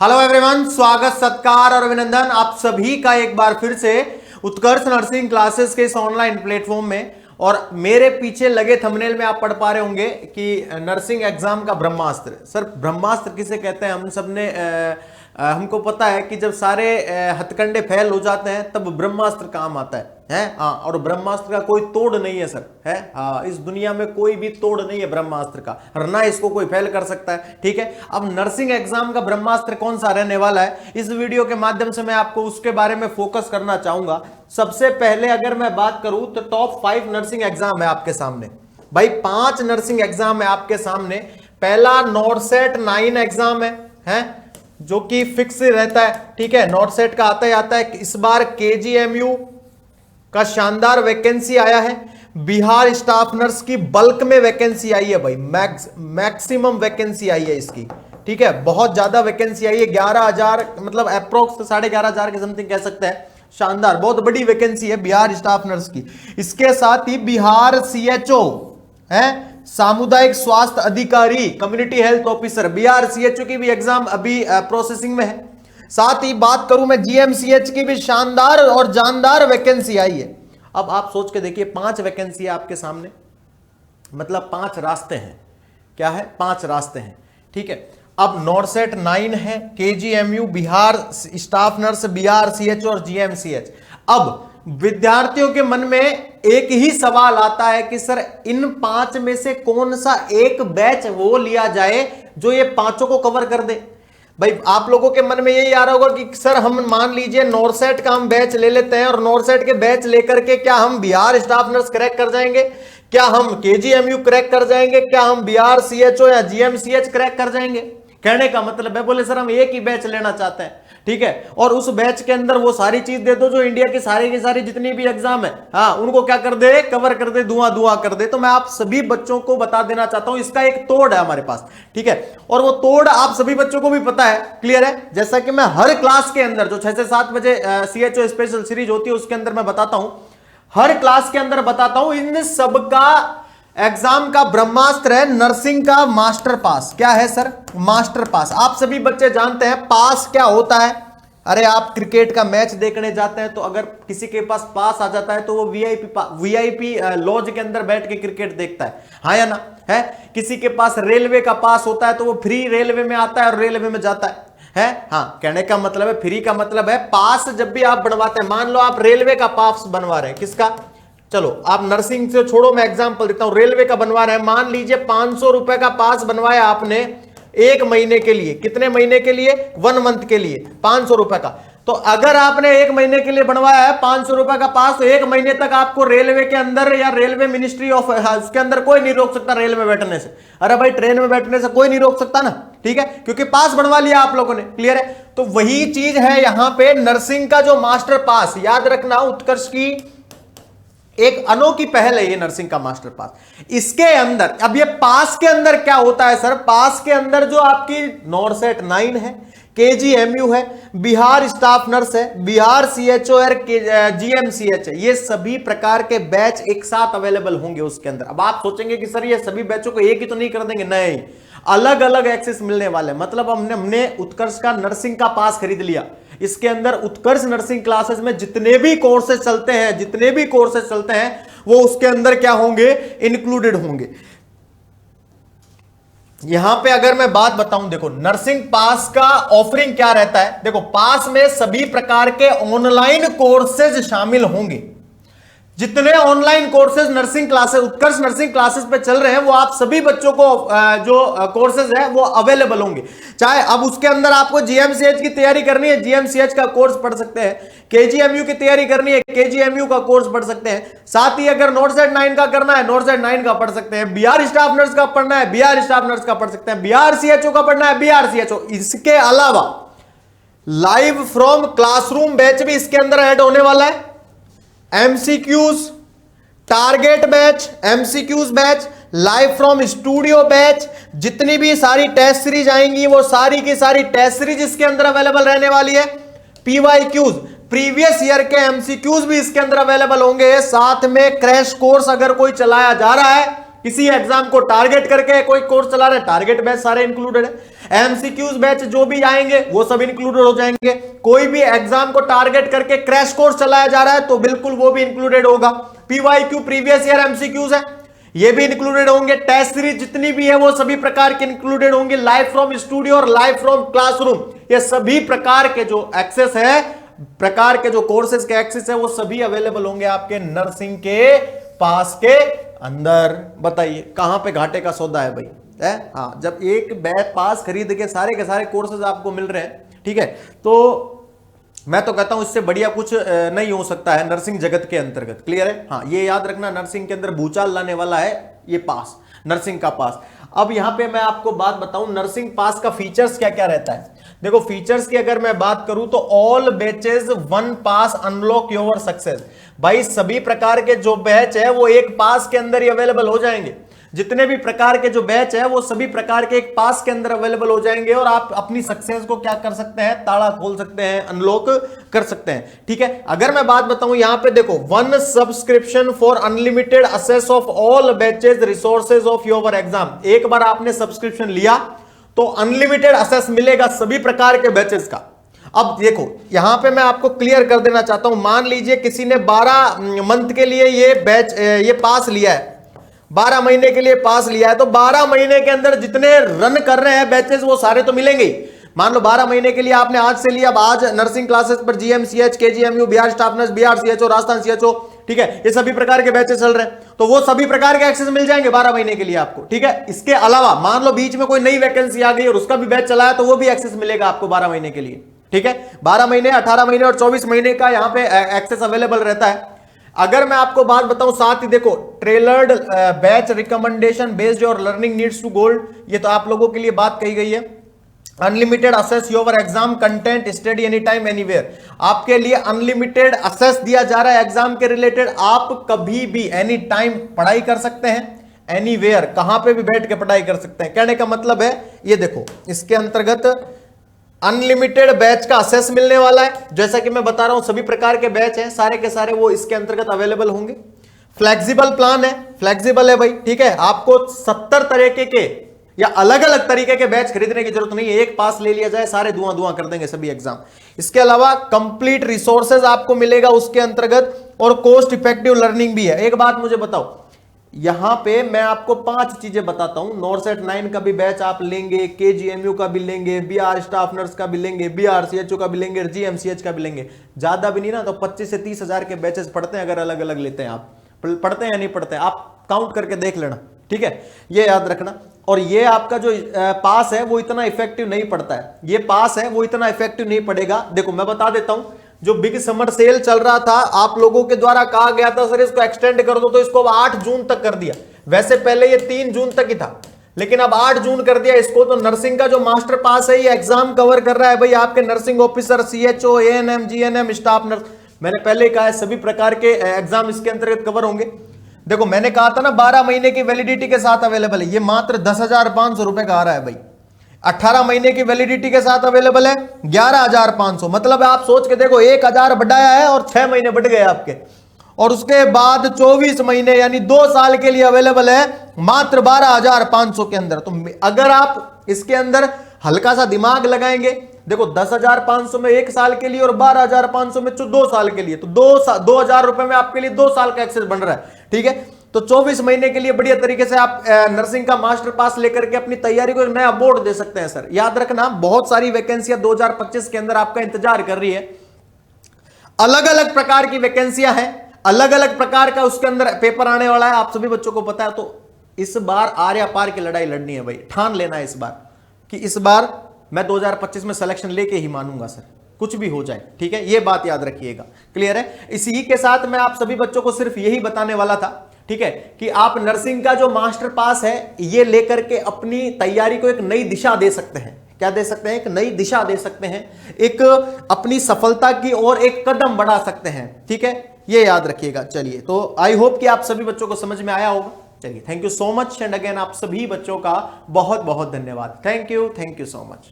Hello everyone, स्वागत सत्कार और अभिनंदन आप सभी का एक बार फिर से उत्कर्ष नर्सिंग क्लासेस के इस ऑनलाइन प्लेटफॉर्म में। और मेरे पीछे लगे थंबनेल में आप पढ़ पा रहे होंगे कि नर्सिंग एग्जाम का ब्रह्मास्त्र। सर ब्रह्मास्त्र किसे कहते हैं? हम सबने हमको पता है कि जब सारे हथकंडे फैल हो जाते हैं तब ब्रह्मास्त्र काम आता है हाँ। और ब्रह्मास्त्र का कोई तोड़ नहीं है सर, है हाँ। इस दुनिया में कोई भी तोड़ नहीं है ब्रह्मास्त्र का, ना इसको कोई फैल कर सकता है। ठीक है, अब नर्सिंग एग्जाम का ब्रह्मास्त्र कौन सा रहने वाला है, इस वीडियो के माध्यम से मैं आपको उसके बारे में फोकस करना चाहूंगा। सबसे पहले अगर मैं बात करूं तो टॉप 5 नर्सिंग एग्जाम है आपके सामने। भाई 5 नर्सिंग एग्जाम है आपके सामने। पहला नॉर्सेट 9 एग्जाम है जो कि फिक्स रहता है। ठीक है, नॉर्सेट का आता ही आता है। इस बार केजीएमयू का शानदार वैकेंसी आया है। बिहार स्टाफ नर्स की बल्क में वैकेंसी आई है भाई, मैक्सिमम वैकेंसी आई है इसकी। ठीक है, बहुत ज्यादा वैकेंसी आई है, 11,000 मतलब अप्रोक्स 11,500 के समथिंग कह सकते हैं। शानदार, बहुत बड़ी वैकेंसी है बिहार स्टाफ नर्स की। इसके साथ ही बिहार सीएचओ है, सामुदायिक स्वास्थ्य अधिकारी, community health officer, Bihar CHO की भी एग्जाम अभी प्रोसेसिंग में है। साथ ही बात करूं मैं जीएमसीएच की भी शानदार और जानदार वैकेंसी आई है। अब आप सोच के देखिए, 5 वैकेंसी है आपके सामने, मतलब 5 रास्ते हैं। क्या है? 5 रास्ते हैं। ठीक है, अब नॉर्सेट 9 है, KGMU, Bihar staff nurse, Bihar CHO और जीएमसीएच। अब विद्यार्थियों के मन में एक ही सवाल आता है कि सर इन 5 में से कौन सा एक बैच वो लिया जाए जो ये 5 को कवर कर दे। भाई आप लोगों के मन में यही आ रहा होगा कि सर हम मान लीजिए नॉर्सेट का हम बैच ले लेते हैं और नॉर्सेट के बैच लेकर के क्या हम बिहार स्टाफ नर्स क्रैक कर जाएंगे, क्या हम केजीएमयू क्रैक कर जाएंगे, क्या हम बिहार सीएचओ या जीएमसीएच क्रैक कर जाएंगे। कहने का मतलब है, बोले सर हम एक ही बैच लेना चाहते हैं। ठीक है, और उस बैच के अंदर वो सारी चीज दे दो जो इंडिया की सारी जितनी भी एग्जाम है हाँ उनको क्या कर दे, कवर कर दे, धुआं कर दे। तो मैं आप सभी बच्चों को बता देना चाहता हूं, इसका एक तोड़ है हमारे पास। ठीक है, और वो तोड़ आप सभी बच्चों को भी पता है, क्लियर है। जैसा कि मैं हर क्लास के अंदर जो 6 से 7 बजे सीएचओ स्पेशल सीरीज होती है उसके अंदर मैं बताता हूं, हर क्लास के अंदर बताता हूं, इन सबका एग्जाम का ब्रह्मास्त्र है नर्सिंग का मास्टर पास। क्या है सर? Master pass. आप सभी बच्चे जानते हैं पास क्या होता है। अरे आप क्रिकेट का मैच देखने जाते हैं तो अगर किसी के पास पास आ जाता है तो वो वीआईपी लॉज के अंदर बैठ के क्रिकेट देखता है, हाँ या ना? है किसी के पास रेलवे का पास होता है तो वो फ्री रेलवे में आता है और रेलवे में जाता है हाँ। कहने का मतलब है, फ्री का मतलब है पास जब भी आप बनवाते हैं, मान लो आप रेलवे का पास बनवा रहे हैं, किसका? चलो आप नर्सिंग से छोड़ो, मैं एग्जांपल देता हूं, रेलवे का बनवा रहे हैं। मान लीजिए 500 रुपए का पास बनवाया आपने 1 महीने के लिए। कितने महीने के लिए? 1 मंथ के लिए 500 रुपए का। तो अगर आपने 1 महीने के लिए बनवाया है 500 रुपए का पास, तो 1 महीने तक आपको रेलवे के अंदर या रेलवे मिनिस्ट्री ऑफ उसके अंदर कोई नहीं रोक सकता रेल में बैठने से। अरे भाई ट्रेन में बैठने से कोई नहीं रोक सकता ना, ठीक है, क्योंकि पास बनवा लिया आप लोगों ने, क्लियर है। तो वही चीज है यहां पे नर्सिंग का जो मास्टर पास, याद रखना उत्कर्ष की एक अनोखी पहल है ये नर्सिंग का मास्टर पास। इसके अंदर अब ये पास के अंदर क्या होता है सर? पास के अंदर जो आपकी नॉर्सेट 9 है, केजीएमयू है, बिहार स्टाफ नर्स है, बिहार सीएचओ है, जीएमसीएच है, ये सभी प्रकार के बैच एक साथ अवेलेबल होंगे उसके अंदर। अब आप सोचेंगे कि सर ये सभी बैचों को एक ही तो नहीं कर देंगे, नहीं, अलग अलग एक्सेस मिलने वाले। मतलब हमने उत्कर्ष का नर्सिंग का पास खरीद लिया, इसके अंदर उत्कर्ष नर्सिंग क्लासेस में जितने भी कोर्सेज चलते हैं वो उसके अंदर क्या होंगे? इंक्लूडेड होंगे। यहां पे अगर मैं बात बताऊं, देखो नर्सिंग पास का ऑफरिंग क्या रहता है। देखो पास में सभी प्रकार के ऑनलाइन कोर्सेज शामिल होंगे। जितने ऑनलाइन कोर्सेज नर्सिंग क्लासेस, उत्कर्ष नर्सिंग क्लासेस पे चल रहे हैं, वो आप सभी बच्चों को जो कोर्सेज है वो अवेलेबल होंगे। चाहे अब उसके अंदर आपको जीएमसीएच की तैयारी करनी है, जीएमसीएच का कोर्स पढ़ सकते हैं, केजीएमयू की तैयारी करनी है, केजीएमयू का कोर्स पढ़ सकते हैं। साथ ही अगर नॉर्सेट 9 का करना है, नॉर्सेट 9 का पढ़ सकते हैं। बिहार स्टाफ नर्स का पढ़ना है, बिहार स्टाफ नर्स का पढ़ सकते हैं। बिहार सीएचओ का पढ़ना है, बिहार सीएचओ। इसके अलावा लाइव फ्रॉम क्लासरूम बैच भी इसके अंदर ऐड होने वाला है। MCQs, target batch, MCQs batch, live from studio batch, जितनी भी सारी टेस्ट सीरीज आएंगी वो सारी की सारी टेस्ट सीरीज इसके अंदर अवेलेबल रहने वाली है। पीवाईक्यूज, प्रीवियस ईयर के एमसीक्यूज भी इसके अंदर अवेलेबल होंगे। साथ में क्रैश कोर्स अगर कोई चलाया जा रहा है किसी एग्जाम को टारगेट करके कोई कोर्स चला रहे हैं, टारगेट बैच सारे इंक्लूडेड है। एमसीक्यूज बैच जो भी आएंगे वो सब इंक्लूडेड हो जाएंगे। कोई भी एग्जाम को टारगेट करके क्रैश कोर्स चलाया जा रहा है तो बिल्कुल वो भी इंक्लूडेड होगा। पीवाईक्यू प्रीवियस ईयर एमसीक्यूज है, ये भी इंक्लूडेड होंगे। टेस्ट सीरीज जितनी भी है वो सभी प्रकार के इंक्लूडेड होंगे। लाइव फ्रॉम स्टूडियो और लाइव फ्रॉम क्लासरूम, ये सभी प्रकार के जो एक्सेस है, प्रकार के जो कोर्सेज के एक्सेस है वो सभी अवेलेबल होंगे आपके नर्सिंग के पास के अंदर। बताइए कहां पे घाटे का सौदा है भाई, है? हाँ, जब एक बैच पास खरीद के सारे कोर्सेज आपको मिल रहे हैं, ठीक है, तो मैं तो कहता हूं इससे बढ़िया कुछ नहीं हो सकता है नर्सिंग जगत के अंतर्गत। क्लियर है? हाँ, ये याद रखना, नर्सिंग के अंदर भूचाल लाने वाला है ये पास, नर्सिंग का पास। अब यहां पे मैं आपको बात बताऊं, नर्सिंग पास का फीचर्स क्या क्या रहता है। देखो, फीचर्स की अगर मैं बात करूं तो all batches one pass unlock your success. भाई सभी प्रकार के जो बैच है वो एक पास के अंदर ही अवेलेबल हो जाएंगे। जितने भी प्रकार के जो बैच है वो सभी प्रकार के एक पास के अंदर अवेलेबल हो जाएंगे और आप अपनी सक्सेस को क्या कर सकते हैं, ताला खोल सकते हैं, अनलॉक कर सकते हैं। ठीक है, अगर मैं बात बताऊं यहां पे देखो, one subscription for unlimited access of all batches resources of your exam. एक बार आपने सब्सक्रिप्शन लिया तो अनलिमिटेड एक्सेस मिलेगा सभी प्रकार के बैचेस का। अब देखो यहां पे मैं आपको क्लियर कर देना चाहता हूं, मान लीजिए किसी ने 12 मंथ के लिए ये बैच ये पास लिया है, 12 महीने के लिए पास लिया है, तो 12 महीने के अंदर जितने रन कर रहे हैं बैचेस वो सारे तो मिलेंगे। मान लो 12 महीने के लिए आपने आज से लिया, अब आज नर्सिंग क्लासेस पर GMCH, KGMU, Bihar staff nurse, Bihar CHO, Rajasthan CHO, ठीक है, ये सभी प्रकार के बैचेस चल रहे हैं, तो वो सभी प्रकार के एक्सेस मिल जाएंगे 12 महीने के लिए आपको। ठीक है, इसके अलावा मान लो बीच में कोई नई वैकेंसी आ गई और उसका भी बैच चला है तो वो भी एक्सेस मिलेगा आपको 12 महीने के लिए। ठीक है, 12 महीने, 18 महीने और 24 महीने का यहां पे एक्सेस अवेलेबल रहता है। अगर मैं आपको बात बताऊं, साथ ही देखो tailored batch recommendation based your learning needs to gold, ये तो आप लोगों के लिए बात कही गई है। Unlimited assess your exam content, study any time anywhere, आपके लिए अनलिमिटेड असेस दिया जा रहा है एग्जाम के रिलेटेड। आप कभी भी एनी टाइम पढ़ाई कर सकते हैं, एनीवेयर, कहां पे भी बैठ के पढ़ाई कर सकते हैं। कहने का मतलब है ये देखो, इसके अंतर्गत अनलिमिटेड बैच का असेस मिलने वाला है। जैसा कि मैं बता रहा हूं सभी प्रकार के बैच हैं, सारे के सारे वो इसके अंतर्गत अवेलेबल होंगे। फ्लेक्सिबल प्लान है, फ्लेक्सिबल है भाई, ठीक है, आपको 70 तरीके के या अलग अलग तरीके के बैच खरीदने की जरूरत नहीं है, एक पास ले लिया जाए, सारे धुआं कर देंगे सभी एग्जाम। इसके अलावा कंप्लीट रिसोर्सेज आपको मिलेगा उसके अंतर्गत, और कॉस्ट इफेक्टिव लर्निंग भी है। एक बात मुझे बताओ, यहां पे मैं आपको 5 चीजें बताता हूं। नॉरसेट 9 का भी बैच आप लेंगे, केजीएमयू का भी लेंगे, बिहार स्टाफ नर्स का भी लेंगे, बिहार सीएचओ का भी लेंगे, जीएमसीएच का भी लेंगे, ज्यादा भी नहीं ना, तो 25 से 30 हजार के बैचेस पढ़ते हैं अगर अलग अलग लेते हैं। आप पढ़ते हैं या नहीं पढ़ते हैं, आप काउंट करके देख लेना। ठीक है, ये याद रखना। और ये आपका जो पास है वो इतना इफेक्टिव नहीं पड़ता है, ये पास है वो इतना इफेक्टिव नहीं पड़ेगा। देखो मैं बता देता हूं, जो बिग समर सेल चल रहा था, आप लोगों के द्वारा कहा गया था सर इसको एक्सटेंड कर दो, तो इसको अब 8 जून तक कर दिया। वैसे पहले ये 3 जून तक ही था, लेकिन अब 8 जून कर दिया इसको। तो नर्सिंग का जो मास्टर पास है ये एग्जाम कवर कर रहा है भाई आपके nursing officer, CHO, ANM, GNM, staff nurse. मैंने पहले कहा है सभी प्रकार के एग्जाम इसके अंतर्गत कवर होंगे। देखो मैंने कहा था ना 12 महीने की वैलिडिटी के साथ अवेलेबल है, ये मात्र 10,500 रुपए का आ रहा है भाई। 18 महीने की वैलिडिटी के साथ अवेलेबल है 11,500, मतलब आप सोच के देखो 1,000 बढ़ाया है और 6 महीने बढ़ गए आपके। और उसके बाद 24 महीने यानी 2 साल के लिए अवेलेबल है मात्र 12,500 के अंदर। तो अगर आप इसके अंदर हल्का सा दिमाग लगाएंगे, देखो 10,500 में 1 साल के लिए और 12,500 में 2 साल के लिए, तो 2,000 रुपए में आपके लिए 2 साल का एक्सेस बन रहा है। ठीक है, तो 24 महीने के लिए बढ़िया तरीके से आप नर्सिंग का मास्टर पास लेकर के अपनी तैयारी को एक नया बोर्ड दे सकते हैं। सर याद रखना, बहुत सारी वैकेंसियां 2025 के अंदर आपका इंतजार कर रही है। अलग अलग प्रकार की वैकेंसियां हैं, अलग अलग प्रकार का उसके अंदर पेपर आने वाला है, आप सभी बच्चों को पता है। तो इस बार आर्या पार की लड़ाई लड़नी है भाई, ठान लेना है इस बार कि इस बार मैं 2025 में सिलेक्शन लेके ही मानूंगा सर, कुछ भी हो जाए। ठीक है, ये बात याद रखिएगा। क्लियर है? इसी के साथ मैं आप सभी बच्चों को सिर्फ यही बताने वाला था, ठीक है, कि आप नर्सिंग का जो मास्टर पास है ये लेकर के अपनी तैयारी को एक नई दिशा दे सकते हैं। क्या दे सकते हैं? एक नई दिशा दे सकते हैं, एक अपनी सफलता की ओर एक कदम बढ़ा सकते हैं। ठीक है, ये याद रखिएगा। चलिए, तो आई होप कि आप सभी बच्चों को समझ में आया होगा। चलिए, thank you so much and again आप सभी बच्चों का बहुत बहुत धन्यवाद। Thank you so much.